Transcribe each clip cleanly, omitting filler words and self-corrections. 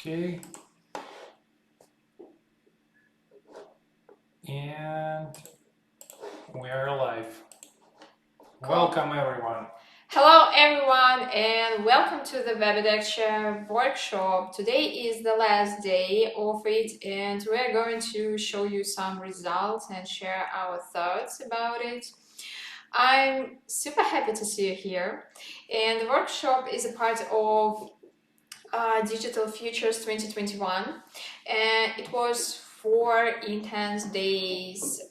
Okay. And we are live. Cool. Welcome everyone. Hello everyone and welcome to the WEBITECTURE workshop. Today is the last day of it and we're going to show you some results and share our thoughts about it. I'm super happy to see you here, and the workshop is a part of Digital Futures 2021, and it was 4 intense days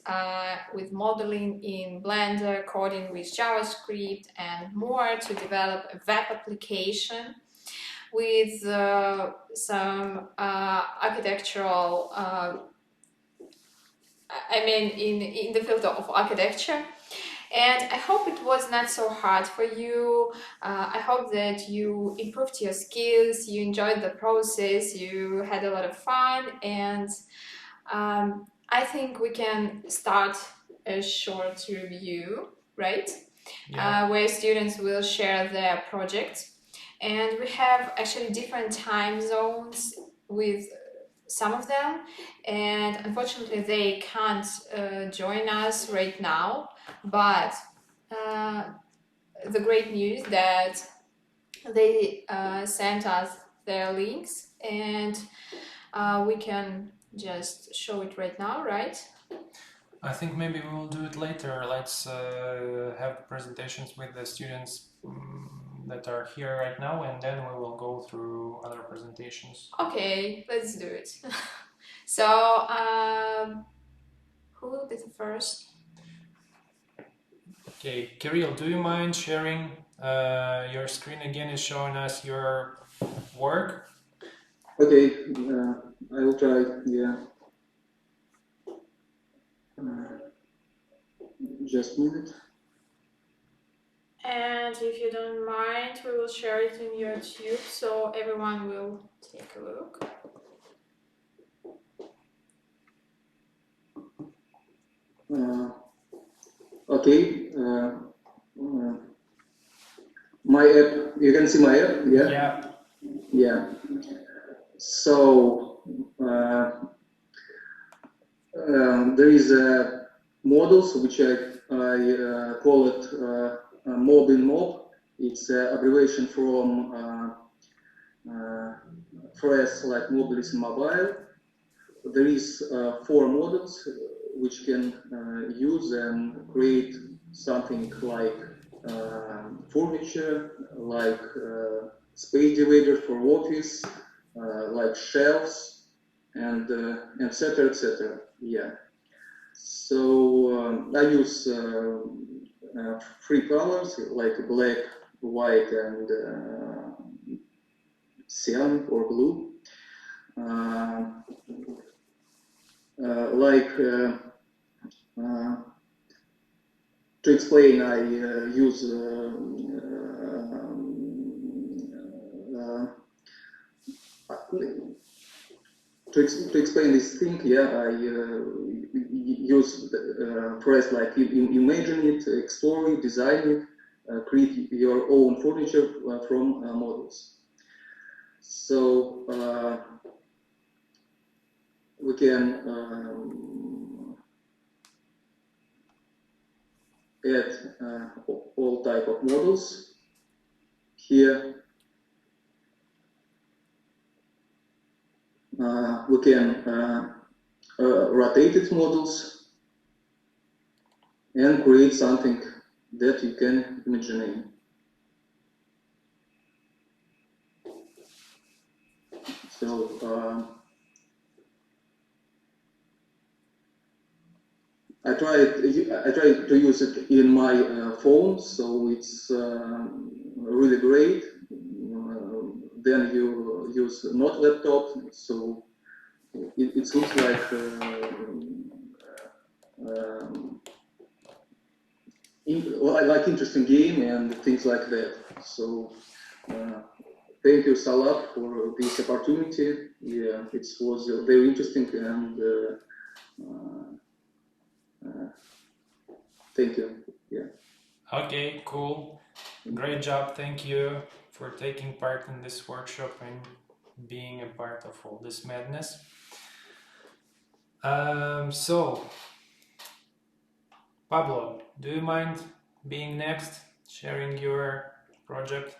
with modeling in Blender, coding with JavaScript, and more to develop a web application with some architectural, in the field of architecture. And I hope it was not so hard for you. I hope that you improved your skills, you enjoyed the process, you had a lot of fun, and I think we can start a short review, right? Yeah. Where students will share their projects. And we have actually different time zones with some of them, and unfortunately they can't join us right now, but the great news that they sent us their links, and we can just show it right now, right? I think maybe we will do it later. Let's have the presentations with the students that are here right now, and then we will go through other presentations. Okay, let's do it. So who will be the first? Okay, Kirill, do you mind sharing your screen again? Is showing us your work. Okay, I will try. Yeah. Just a minute. And if you don't mind, we will share it in YouTube so everyone will take a look. Okay. My app. You can see my app. Yeah. Yeah. Yeah. So there is models which I call it mob in mob. It's an abbreviation from phrase like mobilism mobile. There is 4 models which can use and create something like furniture, like space divider for office, like shelves, and etc. etc. Yeah. So I use 3 colors like black, white, and cyan or blue. To explain, I use to explain this thing. Yeah, I use phrase like imagine it, explore it, design it, create your own furniture from models. So we can add all type of models here. We can rotated models and create something that you can imagine. So I try to use it in my phone, so it's really great. Then you use not laptop, so it looks like like interesting game and things like that. So thank you, Salah, for this opportunity. Yeah, it was very interesting, and thank you. Yeah. Okay, cool. Great job. Thank you for taking part in this workshop and being a part of all this madness. So, Pablo, do you mind being next, sharing your project?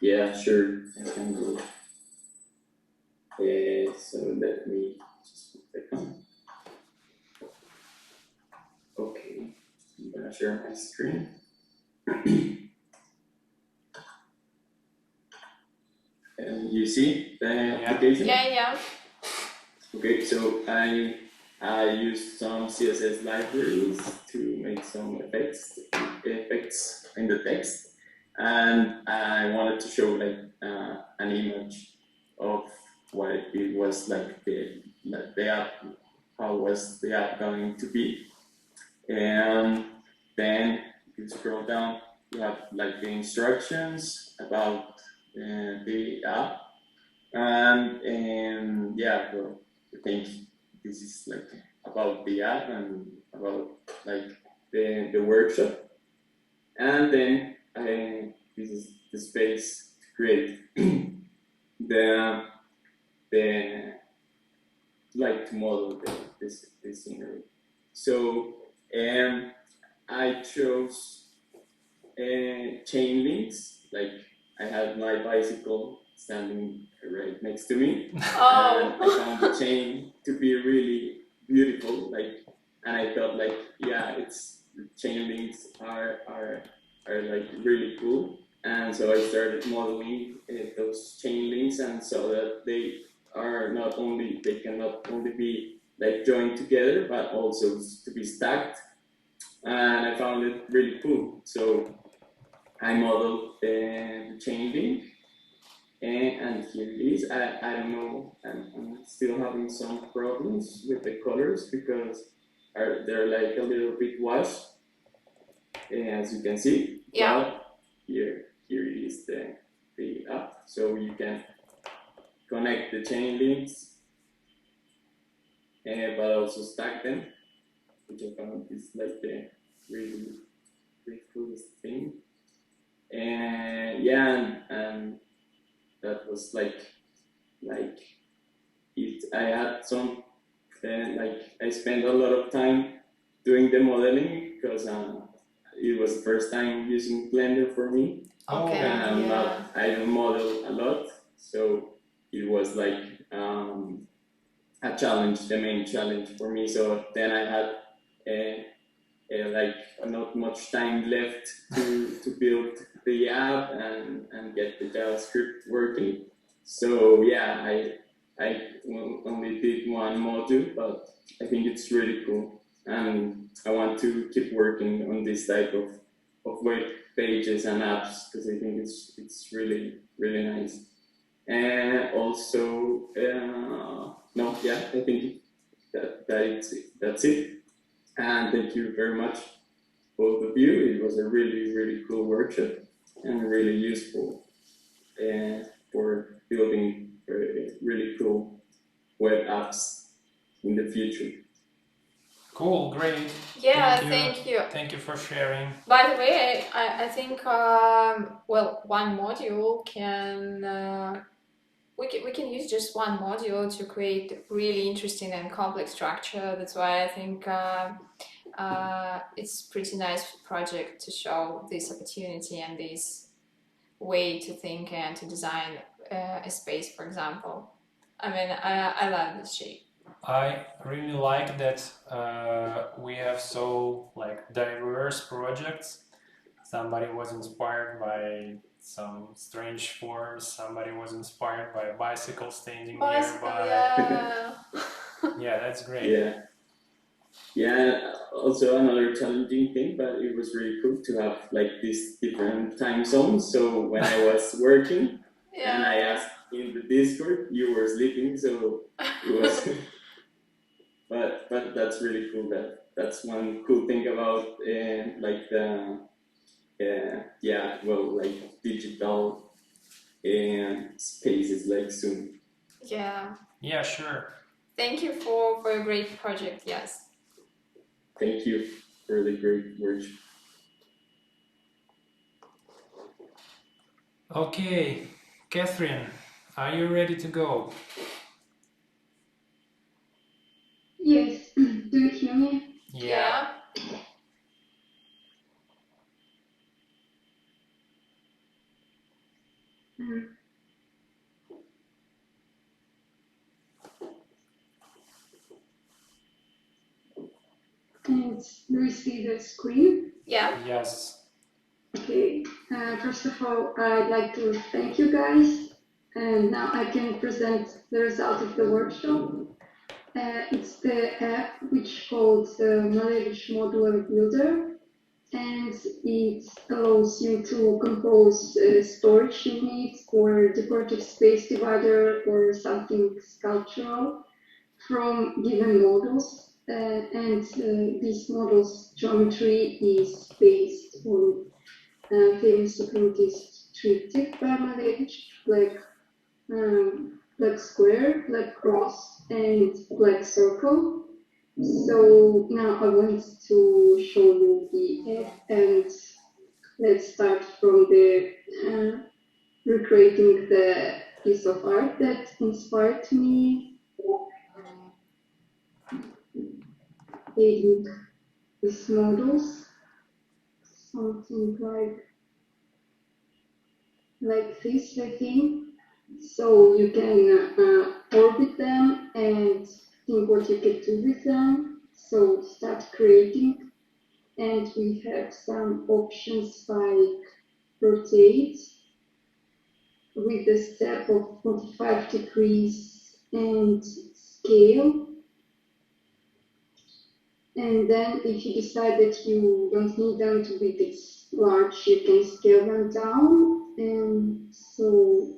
Yeah, sure, I can do it. So let me just put it on. Okay, I'm gonna share my screen. And you see the application? Yeah. Okay, so I used some CSS libraries to make some effects in the text, and I wanted to show like an image of what it was like the app, how was the app going to be, and then if you scroll down, you have like the instructions about the app, and yeah, well, I think this is like about the app and about like the workshop, and then this is the space to create the like to model this scenery. So I chose chain links. Like I had my bicycle standing right next to me, and I found the chain to be really beautiful. Like, and I thought like, yeah, chain links are like really cool. And so I started modeling those chain links, and saw that they can not only be like joined together, but also to be stacked. And I found it really cool. So I modeled the chain link, and here it is. I don't know, I'm still having some problems with the colors because they're like a little bit washed, as you can see. Yeah. But here it is the app. So you can connect the chain links, but also stack them, which I found is like the really coolest thing. And yeah, and that was like it. I had some like I spent a lot of time doing the modeling because it was the first time using Blender for me. Okay. And Yeah. I don't model a lot, so it was like a challenge, the main challenge for me. So then I had like not much time left to build the app and get the JavaScript working. So yeah, I only did one module, but I think it's really cool, and I want to keep working on this type of web pages and apps because I think it's really nice. And also, no, yeah, I think that's it. And thank you very much, both of you. It was a really cool workshop and really useful for building really cool web apps in the future. Cool, great. Yeah, thank you. Thank you for sharing. By the way, I think well, one module can we can use just one module to create really interesting and complex structure. That's why I think it's pretty nice project to show this opportunity and this way to think and to design a space, for example. I mean, I love this shape. I really like that we have so like diverse projects. Somebody was inspired by some strange forms. Somebody was inspired by a bicycle standing nearby. Yeah. Yeah, that's great. Yeah. Yeah, also another challenging thing, but it was really cool to have like these different time zones. So when I was working and I asked in the Discord, you were sleeping, so it was. but that's really cool. That's one cool thing about like the like digital spaces like Zoom. Yeah. Yeah, sure. Thank you for a great project. Yes. Thank you for the great work. Okay, Catherine, are you ready to go? Yes. Do you hear me? Yeah. And do you see the screen? Yeah. Yes. Okay. First of all, I'd like to thank you guys. And now I can present the result of the workshop. It's the app which called Malevich Modular Builder. And it allows you to compose storage units or decorative space divider or something sculptural from given models. And this model's geometry is based on famous scientist triptych by Malevich, black square, black cross, and black circle. So now I want to show you the app, and let's start from the recreating the piece of art that inspired me. Adding these models, something like this, I think. So you can orbit them and think what you can do with them. So start creating, and we have some options like rotate with the step of 45 degrees and scale. And then if you decide that you don't need them to be this large, you can scale them down. And so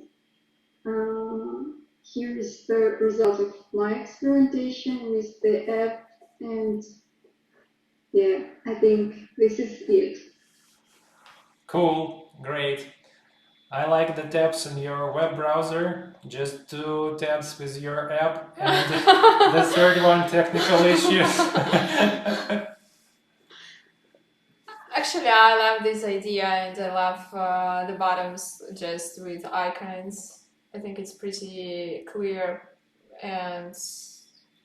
here is the result of my experimentation with the app. And yeah, I think this is it. Cool, great. I like the tabs in your web browser, just 2 tabs with your app, and the third one, technical issues. Actually, I love this idea, and I love the bottoms just with icons. I think it's pretty clear, and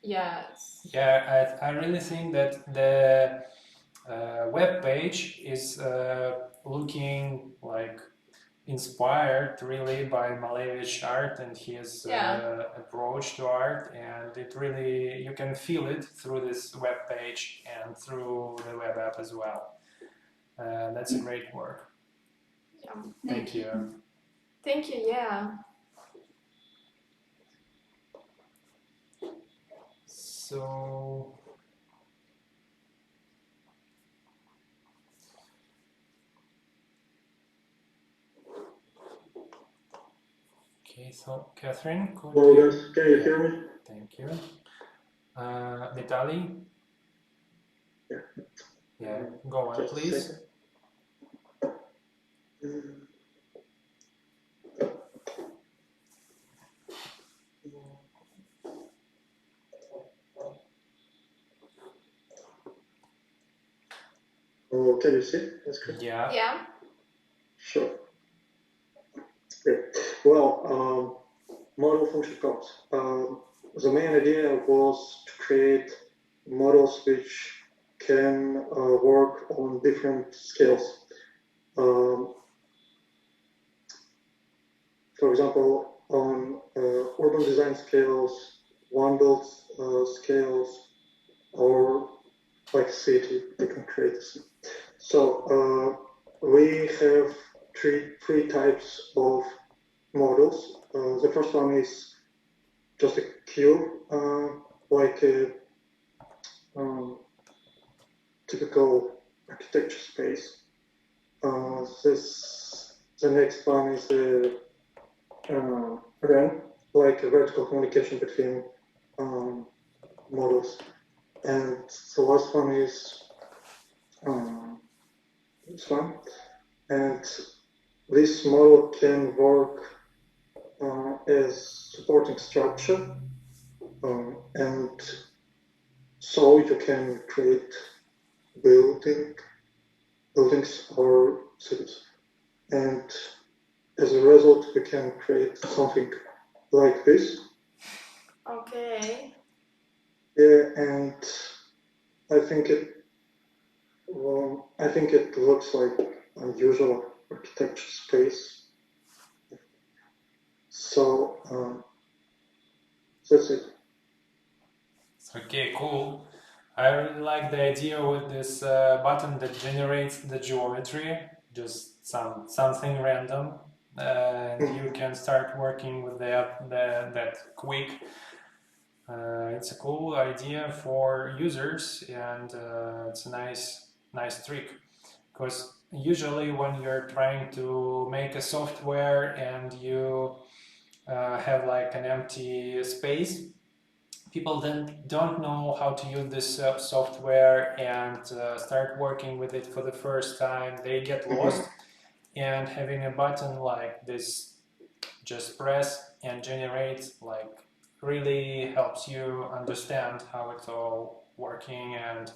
yeah. Yeah, I really think that the web page is looking like inspired really by Malevich art and his approach to art, and it really, you can feel it through this web page and through the web app as well. That's a great work. Yeah. Thank you. Thank you, yeah. So okay, so Catherine, could Hello you... guys, can you hear me? Thank you. Vitaly? Yeah. Yeah, go on, Just please. a second. Oh, can you see? That's good. Yeah. Yeah. Sure. Okay. Well, model function calls. The main idea was to create models which can work on different scales. For example, on urban design scales, one-build scales, or like city, you can create this. So we have three types of models. The first one is just a cube, like a typical architecture space. The next one is a REM, like a vertical communication between models. And the last one is this one. And this model can work as supporting structure, and so you can create buildings or cities. And as a result, we can create something like this. Okay. Yeah, and I think it looks like unusual architecture space. So that's it. Okay, cool. I really like the idea with this button that generates the geometry, just something random, and you can start working with that quick. It's a cool idea for users, and it's a nice trick. Because usually when you're trying to make a software and you have like an empty space, people then don't know how to use this software and start working with it for the first time. They get lost, and having a button like this, just press and generate, like really helps you understand how it's all working and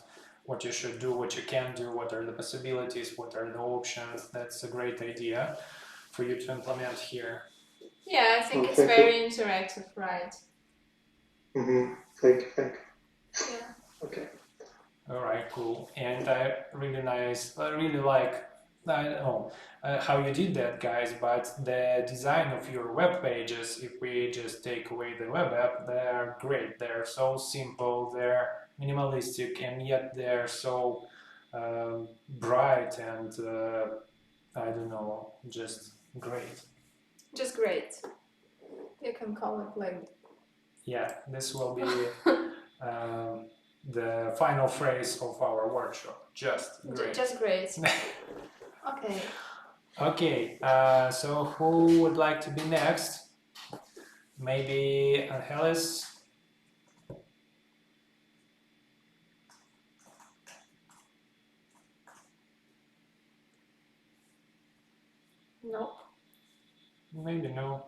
what you should do, what you can do, what are the possibilities, what are the options. That's a great idea for you to implement here. Yeah, I think it's very interactive, right? Thank you. Yeah. Okay. All right, cool. And I really like, I don't know how you did that, guys, but the design of your web pages, if we just take away the web app, they're great. They're so simple, they're minimalistic, and yet they're so bright and, I don't know, just great. Just great. You can call it like... Yeah, this will be the final phrase of our workshop. Just great. Just great. Okay. Okay, so who would like to be next? Maybe Angeles? No. Maybe no.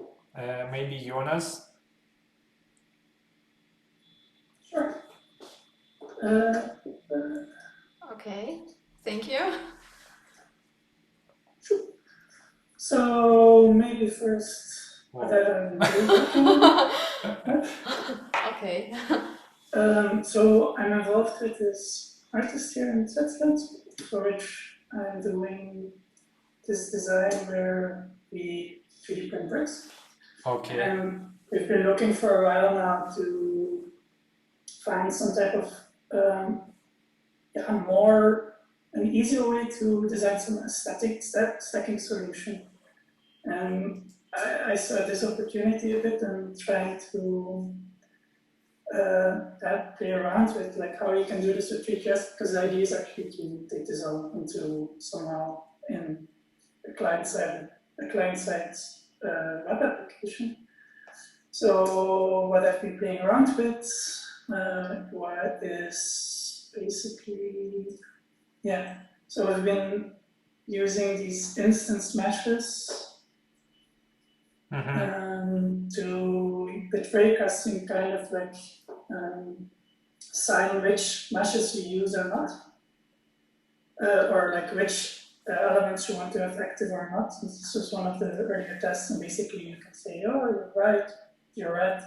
Maybe Jonas? Sure. Okay, thank you. So maybe first that I'm working on. Okay. So I'm involved with this artist here in Switzerland, for which I'm doing this design where we 3D print bricks. Okay. And we've been looking for a while now to find some type of an easier way to design some aesthetic stacking solution. And I saw this opportunity a bit and trying to play around with like how you can do this with Three.js, because the idea is actually to take this out into somehow in a client-side web application. So what I've been playing around with is basically, yeah. So I've been using these instance meshes to with raycasting kind of like sign which meshes you use or not, or like which elements you want to have active or not. This was one of the earlier tests, and basically you can say, oh, you're right, you're red.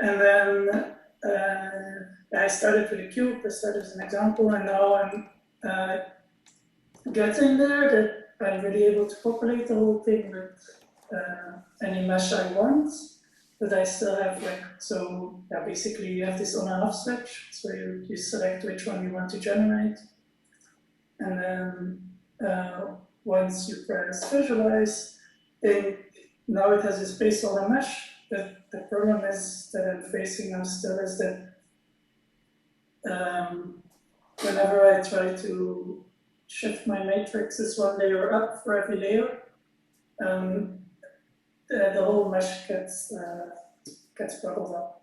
And then I started with a cube, I started as an example, and now I'm getting there that I'm really able to populate the whole thing with any mesh I want, but I still have like, so yeah, basically you have this on and off switch, so you select which one you want to generate, and then once you press visualize, then now it has a placeholder mesh. But the problem is that I'm facing now still is that whenever I try to shift my matrices one layer up for every layer, the whole mesh gets bubbled up.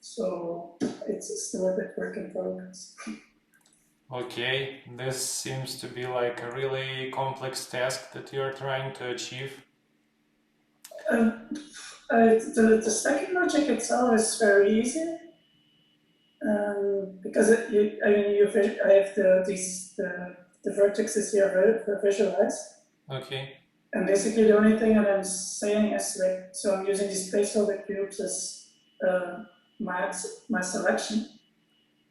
So it's still a bit work in progress. Okay, this seems to be like a really complex task that you're trying to achieve. The stacking logic itself is very easy because I have the vertices here visualized. Okay. And basically the only thing that I'm saying is like, so I'm using these placeholder cubes as my selection.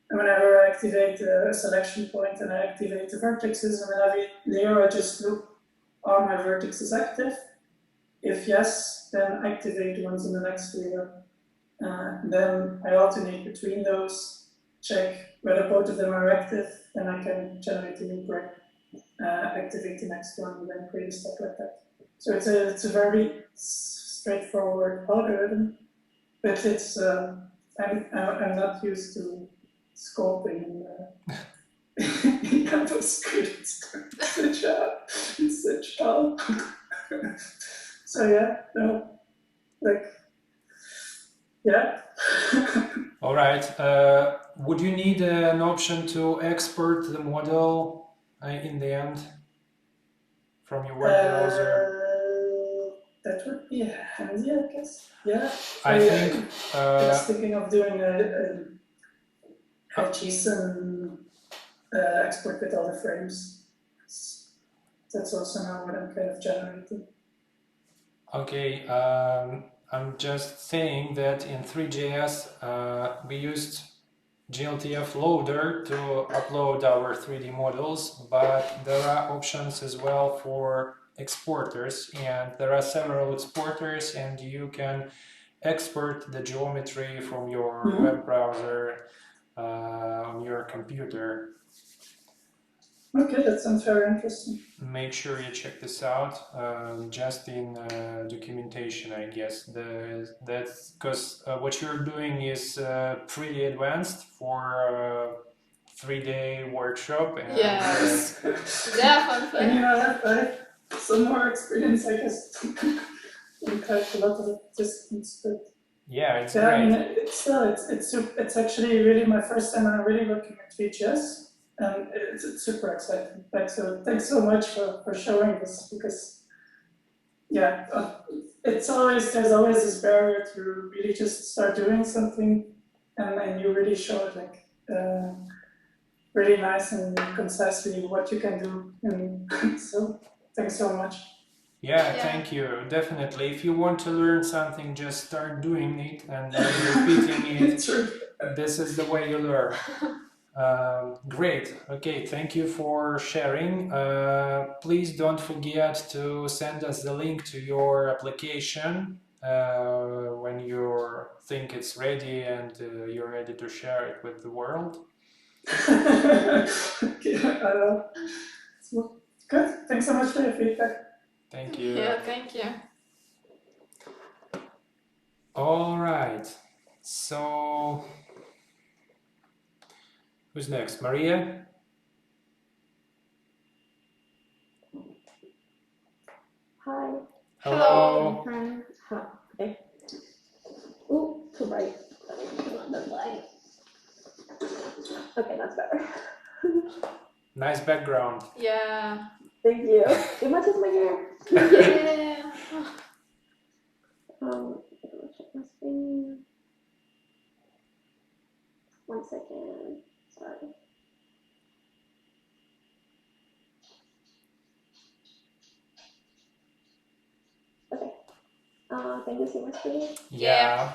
And whenever I activate a selection point and I activate the vertices, and in every layer I just look, are my vertices active? If yes, then activate the ones in the next layer. Then I alternate between those, check whether both of them are active, and I can generate a new break, activate the next one, and then create a step like that. So it's a very straightforward algorithm, but it's I'm not used to scoping in JavaScript. It's such help. So yeah, no, like, yeah. All right. Would you need an option to export the model in the end from your web browser? That would be handy, I guess. Yeah. I think I was thinking of doing a JSON export with all the frames. That's also now what I'm kind of generating. okay. I'm just saying that in Three.js we used GLTF loader to upload our 3D models, but there are options as well for exporters, and there are several exporters, and you can export the geometry from your web browser on your computer. Okay, that sounds very interesting. Make sure you check this out, just in documentation, I guess. That's because what you're doing is pretty advanced for 3-day workshop. And, yes, definitely. I mean, I have some more experience, I guess, in quite a lot of distance, but yeah, it's yeah, great. I mean, it's actually really my first time I'm really looking at Three.js. And it's super exciting. Like, so thanks so much for showing this, because yeah, there's always this barrier to really just start doing something, and you really show it like really nice and concisely what you can do. And so thanks so much. Yeah, thank you. Definitely. If you want to learn something, just start doing it and repeating it. This is the way you learn. Great. Okay, thank you for sharing. Please don't forget to send us the link to your application when you think it's ready and you're ready to share it with the world. Okay, good. Thanks so much for your feedback. Thank you. Yeah, thank you. All right. So, who's next? Maria? Hi. Hello. Hi. Okay. Ooh, too bright. That's light. Okay, that's better. Nice background. Yeah. Thank you. It matches my hair. Yeah. Let me check my screen. 1 second. Sorry. Okay. Can you see my screen? Yeah.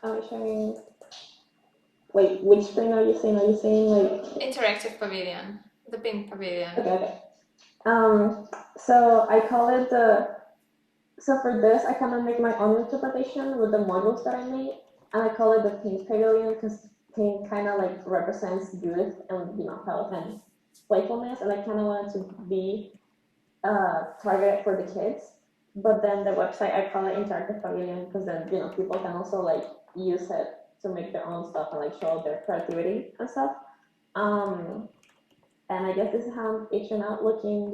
I'm showing. Wait, which screen are you seeing? Are you seeing like Interactive pavilion, the pink pavilion. Okay. So I call it the. So for this, I kind of make my own interpretation with the modules that I made, and I call it the pink pavilion because pink kind of like represents youth and health and playfulness, and I kind of wanted to be targeted for the kids. But then the website I call it interactive pavilion because then people can also like use it to make their own stuff and like show their creativity and stuff. And I guess this is how it turned out looking.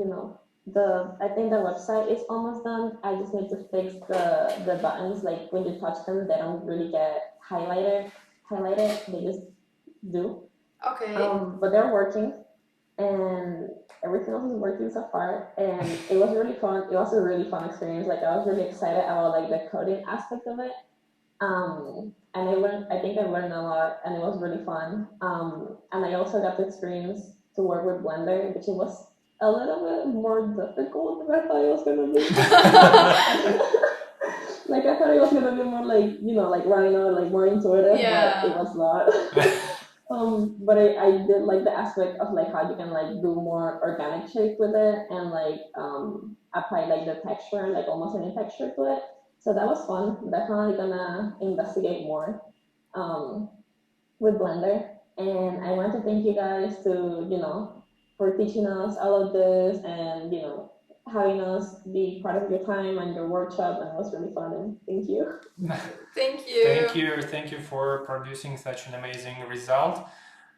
I think the website is almost done. I just need to fix the buttons. Like when you touch them, they don't really get highlighted. They just do. Okay. But they're working, and everything else is working so far. And it was really fun. It was a really fun experience. Like I was really excited about like the coding aspect of it. And I think I learned a lot, and it was really fun. And I also got the experience to work with Blender, which it was a little bit more difficult than I thought it was gonna be. Like I thought it was gonna be more like, you know, like Rhino, like more intuitive, Yeah. but it was not. But I did like the aspect of like how you can like do more organic shape with it and like apply like the texture, like almost any texture to it. So that was fun. Definitely gonna investigate more with Blender. And I want to thank you guys to, you know, for teaching us all of this and, you know, having us be part of your time and your workshop, and it was really fun, and thank you. Thank you. Thank you for producing such an amazing result.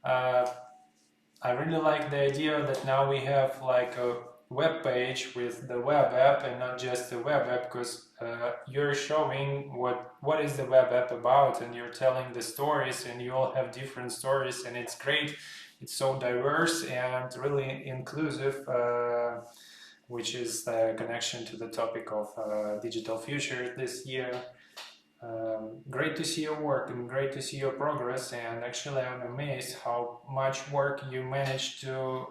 I really like the idea that now we have like a web page with the web app and not just the web app, because you're showing what is the web app about, and you're telling the stories, and you all have different stories, and it's great. It's so diverse and really inclusive, which is the connection to the topic of digital future this year. Great to see your work and great to see your progress, and actually I'm amazed how much work you managed to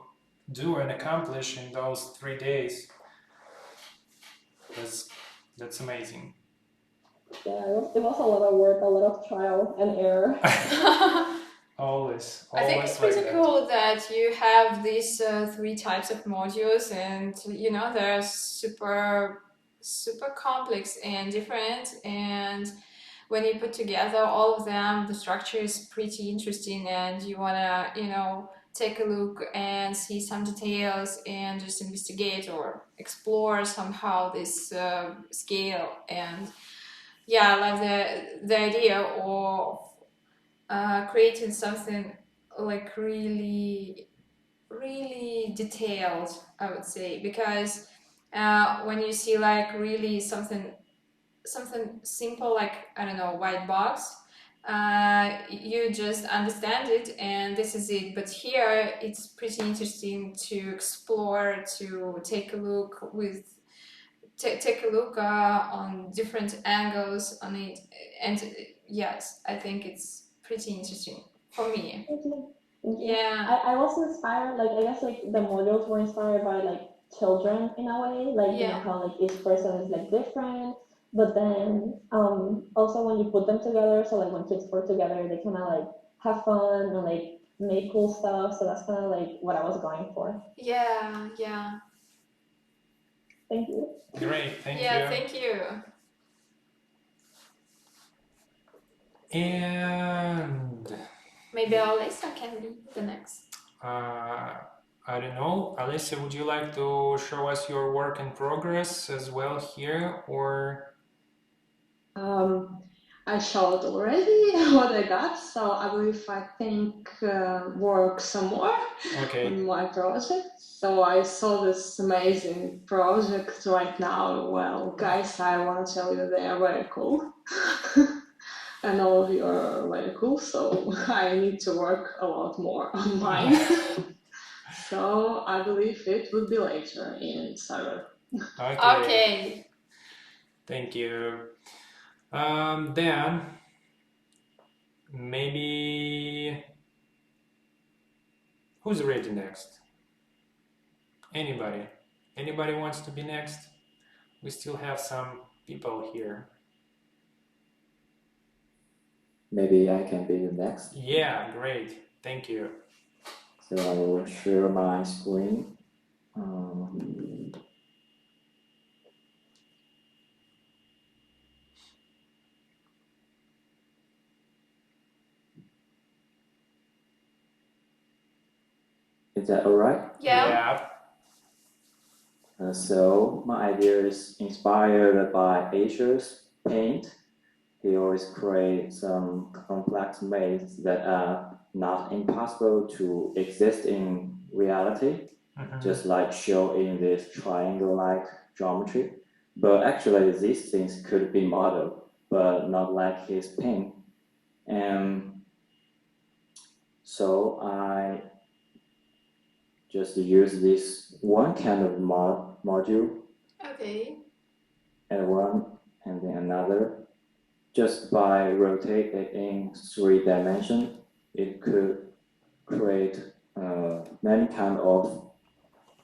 do and accomplish in those 3 days. That's amazing. Yeah, it was a lot of work, a lot of trial and error. Always I think it's like pretty that. cool that you have these 3 types of modules, and you know they're super complex and different, and when you put together all of them, the structure is pretty interesting, and you wanna, you know, take a look and see some details and just investigate or explore somehow this scale. And yeah, I like the idea of creating something like really detailed, I would say, because when you see like really something simple, like, I don't know, white box, you just understand it and this is it. But here it's pretty interesting to explore, to take a look with take a look on different angles on it. And yes, I think it's pretty interesting for me. Thank you. Thank you. Yeah. I was inspired, like I guess like the modules were inspired by like children in a way, like you know Yeah. how like each person is like different, but then also when you put them together, so like when kids work together, they kind of like have fun and like make cool stuff. So that's kind of like what I was going for. Yeah. Thank you. Great, thank you. Yeah, thank you. And maybe Alyssa can be the next. I don't know, Alyssa, would you like to show us your work in progress as well here, or? I showed already what I got, so I believe I think work some more on my project. So I saw this amazing project right now. Well, guys, I want to tell you they are very cool. And all of you are very cool, so I need to work a lot more on mine. So I believe it would be later in summer. Okay. Thank you. Then maybe who's ready next? Anybody? Anybody wants to be next? We still have some people here. Maybe I can be the next. Yeah, great. Thank you. So I will share my screen. Is that all right? Yeah. So my idea is inspired by Asia's paint. He always creates some complex mazes that are not impossible to exist in reality, just like shown in this triangle-like geometry. But actually, these things could be modeled, but not like his paint. And so I just use this one kind of module. Okay. And one, and then another. Just by rotating it in 3 dimensions, it could create many kind of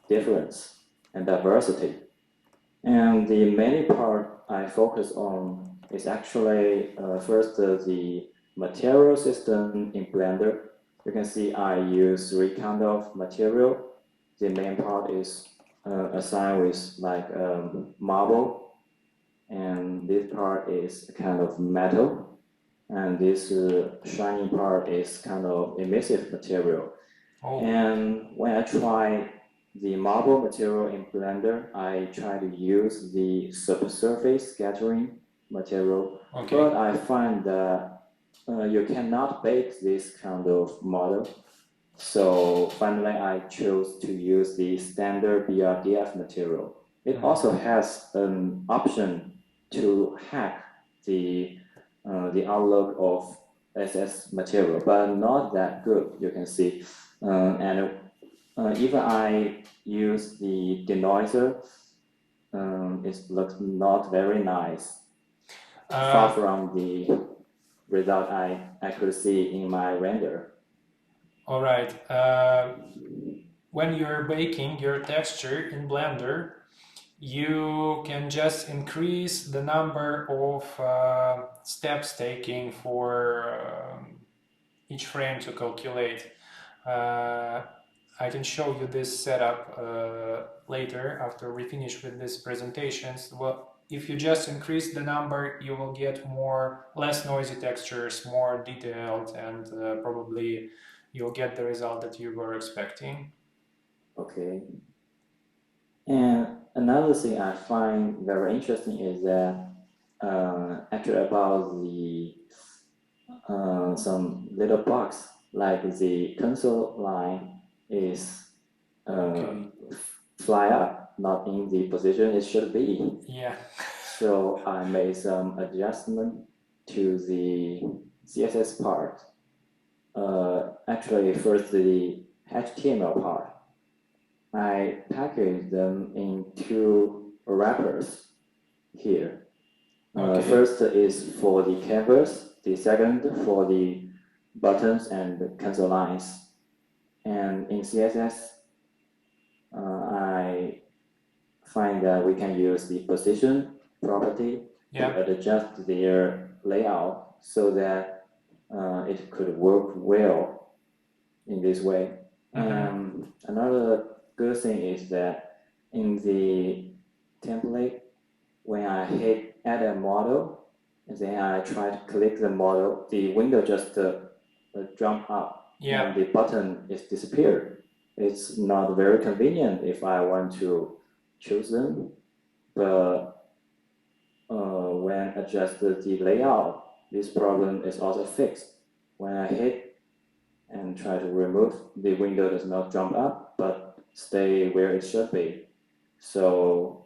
difference and diversity. And the main part I focus on is actually first the material system in Blender. You can see I use 3 kind of material. The main part is assigned with like marble, and this part is kind of metal, and this shiny part is kind of emissive material. Oh. And when I try the marble material in Blender, I try to use the subsurface scattering material, Okay. but I find that you cannot bake this kind of model. So finally, I chose to use the standard BRDF material. It also has an option to hack the outlook of SS material, but not that good, you can see. And even I use the denoiser, it looks not very nice, far from the result I could see in my render. All right. When you're baking your texture in Blender, you can just increase the number of steps taking for each frame to calculate. I can show you this setup later after we finish with these presentations. Well, if you just increase the number, you will get less noisy textures, more detailed, and probably you'll get the result that you were expecting. Okay. And another thing I find very interesting is that actually about the some little bugs, like the console line is fly up, not in the position it should be. Yeah. So I made some adjustment to the CSS part. Actually, first the HTML part. I packaged them in 2 wrappers here. Okay. First is for the canvas, the second for the buttons and the console lines. And in CSS, I find that we can use the position property to adjust their layout so that it could work well in this way. And another good thing is that in the template, when I hit add a model, and then I try to click the model, the window just jump up, and the button is disappeared. It's not very convenient if I want to choose them, but when adjust the layout, this problem is also fixed. When I hit and try to remove, the window does not jump up, but stay where it should be. So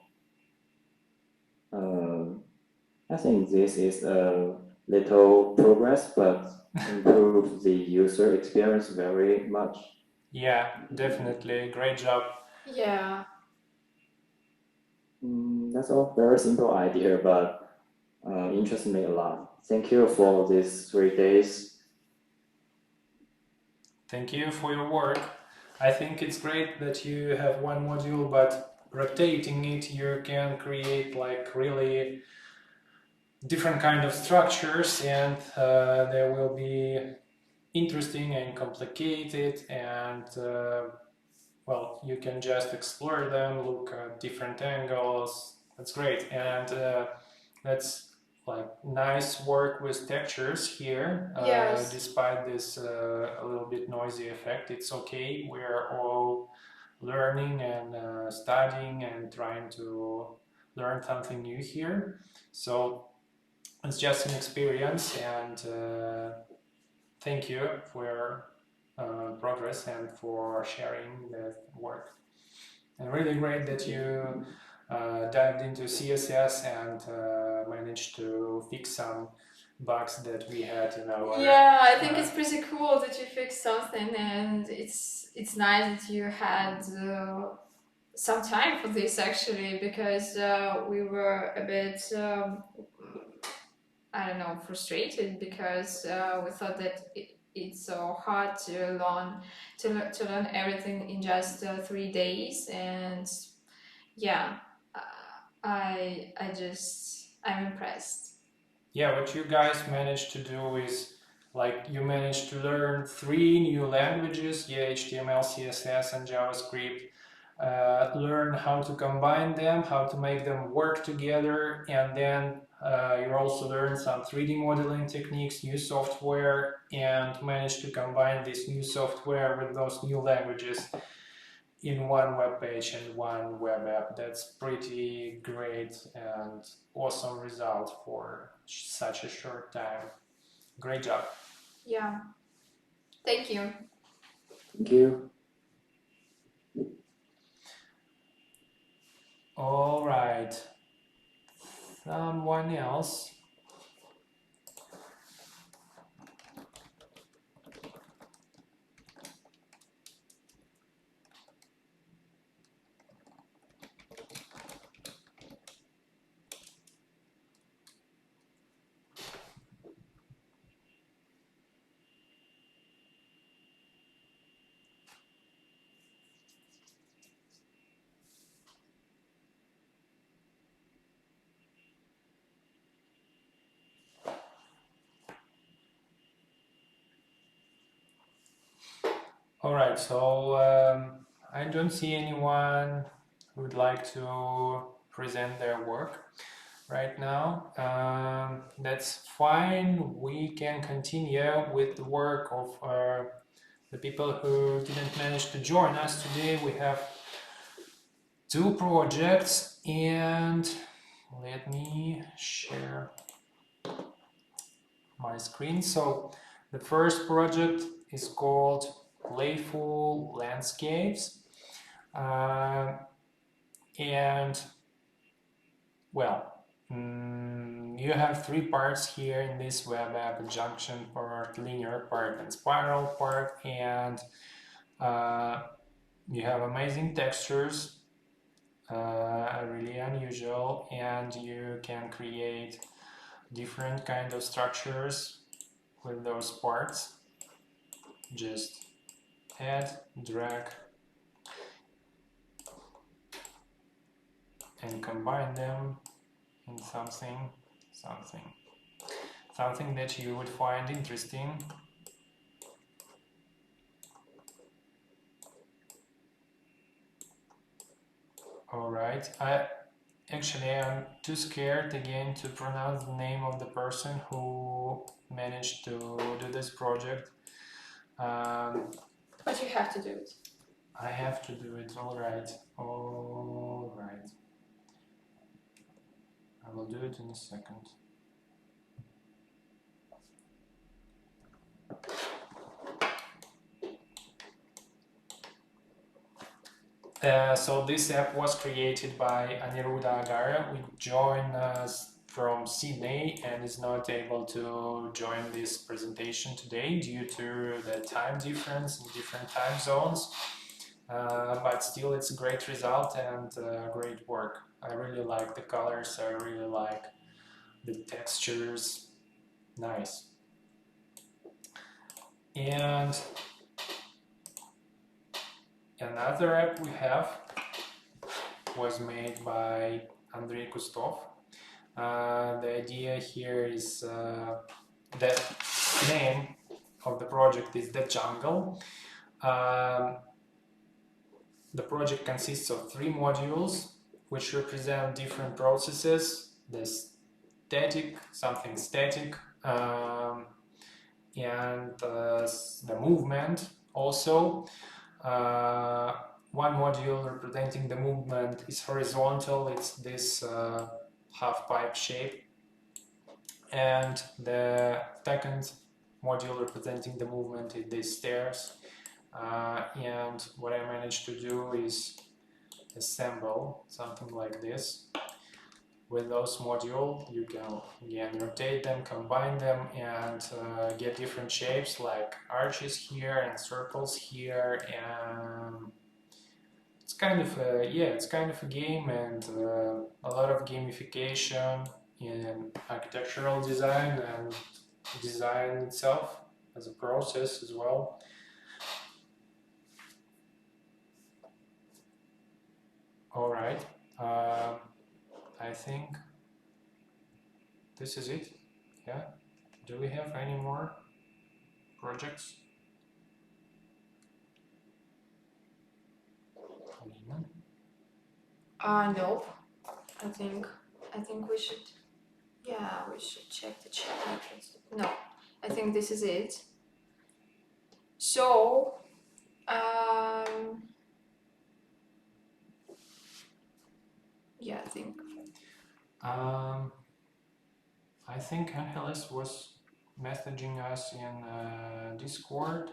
I think this is a little progress, but improves the user experience very much. Yeah, definitely. Great job. Yeah. That's all very simple idea, but interests me a lot. Thank you for these 3 days. Thank you for your work. I think it's great that you have one module, but rotating it, you can create like really different kind of structures, and they will be interesting and complicated, and well, you can just explore them, look at different angles. That's great, and that's like nice work with textures here. Yes. Despite this a little bit noisy effect, it's okay. We're all learning and studying and trying to learn something new here. So it's just an experience, and thank you for your progress and for sharing that work. And really great that you dived into CSS and managed to fix some bugs that we had in our... Yeah, I think it's pretty cool that you fixed something, and it's nice that you had some time for this actually, because we were a bit I don't know, frustrated, because we thought that it's so hard to learn everything in just 3 days. And yeah, I'm impressed. Yeah, what you guys managed to do is, like, you managed to learn 3 new languages, yeah, HTML, CSS, and JavaScript. Learn how to combine them, how to make them work together, and then you also learn some 3D modeling techniques, new software, and manage to combine this new software with those new languages in one web page and one web app. That's pretty great and awesome result for such a short time. Great job. Yeah. Thank you. Thank you. All right. Someone else? All right, so I don't see anyone who would like to present their work right now. That's fine. We can continue with the work of the people who didn't manage to join us today. We have 2 projects, and let me share my screen. So the first project is called Playful Landscapes, and well, you have 3 parts here in this web app: a junction part, linear part, and spiral part, and you have amazing textures, really unusual, and you can create different kind of structures with those parts. Just add, drag, and combine them in something that you would find interesting. All right, I'm too scared again to pronounce the name of the person who managed to do this project. But you have to do it. I have to do it. All right. I will do it in a second. So this app was created by Aniruddha Agara, who joined us from Sydney and is not able to join this presentation today due to the time difference in different time zones. But still, it's a great result and great work. I really like the colors, I really like the textures. Nice. And another app we have was made by Andrei Kustov. The idea here is the name of the project is The Jungle. The project consists of 3 modules which represent different processes: the static, something static, and the movement also. One module representing the movement is horizontal, it's this half pipe shape, and the second module representing the movement is these stairs. And what I managed to do is assemble something like this. With those modules, you can again rotate them, combine them, and get different shapes like arches here and circles here. And it's kind of a, it's kind of a game, and a lot of gamification in architectural design and design itself. as a process as well. All right, I think this is it. Yeah. Do we have any more projects? Nope. I think we should. Yeah, we should check the chat. No, I think this is it. So, yeah, I think Angeles was messaging us in Discord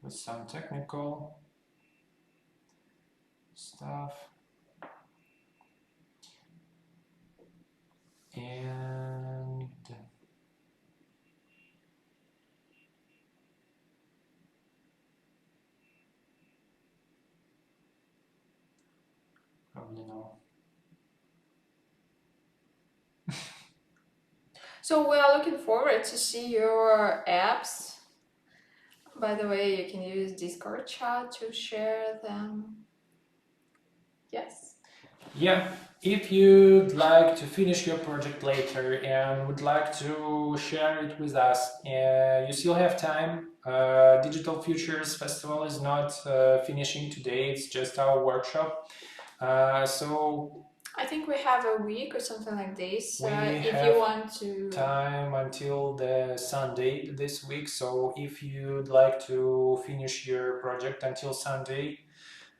with some technical stuff. And probably no. So we are looking forward to see your apps. By the way, you can use Discord chat to share them. Yes. Yeah, if you'd like to finish your project later and would like to share it with us, you still have time. Digital Futures Festival is not finishing today, it's just our workshop. So I think we have a week or something like this. If have you want to time until the Sunday this week. So if you'd like to finish your project until Sunday,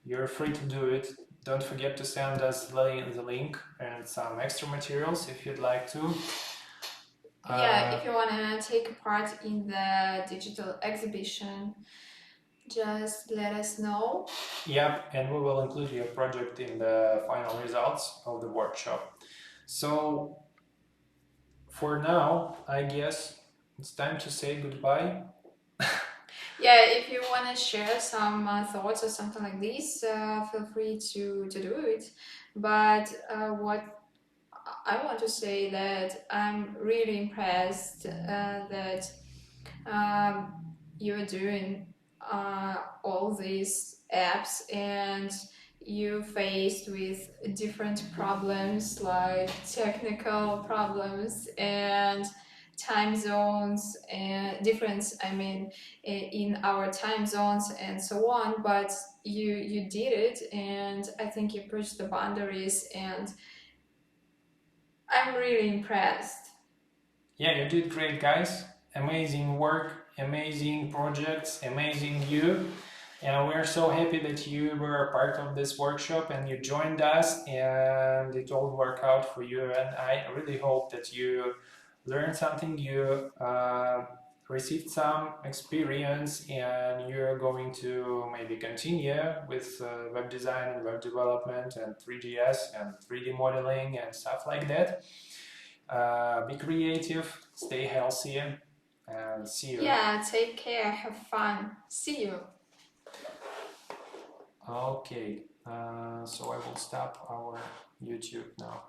you're free to do it. Don't forget to send us the link and some extra materials if you'd like to. Yeah, if you want to take part in the digital exhibition, just let us know. Yep, and we will include your project in the final results of the workshop. So for now, I guess it's time to say goodbye. Yeah, if you want to share some thoughts or something like this, feel free to do it. But what I want to say that I'm really impressed that you're doing all these apps and you faced with different problems like technical problems and time zones and difference, I mean, in our time zones and so on, but you did it, and I think you pushed the boundaries, and I'm really impressed. Yeah, you did great, guys. Amazing work, amazing projects, amazing you. And we're so happy that you were a part of this workshop and you joined us and it all worked out for you. And I really hope that you learned something, you received some experience, and you're going to maybe continue with web design and web development and Three.js and 3D modeling and stuff like that. Be creative, stay healthy, and see you. Yeah, take care, have fun. See you. Okay, so I will stop our YouTube now.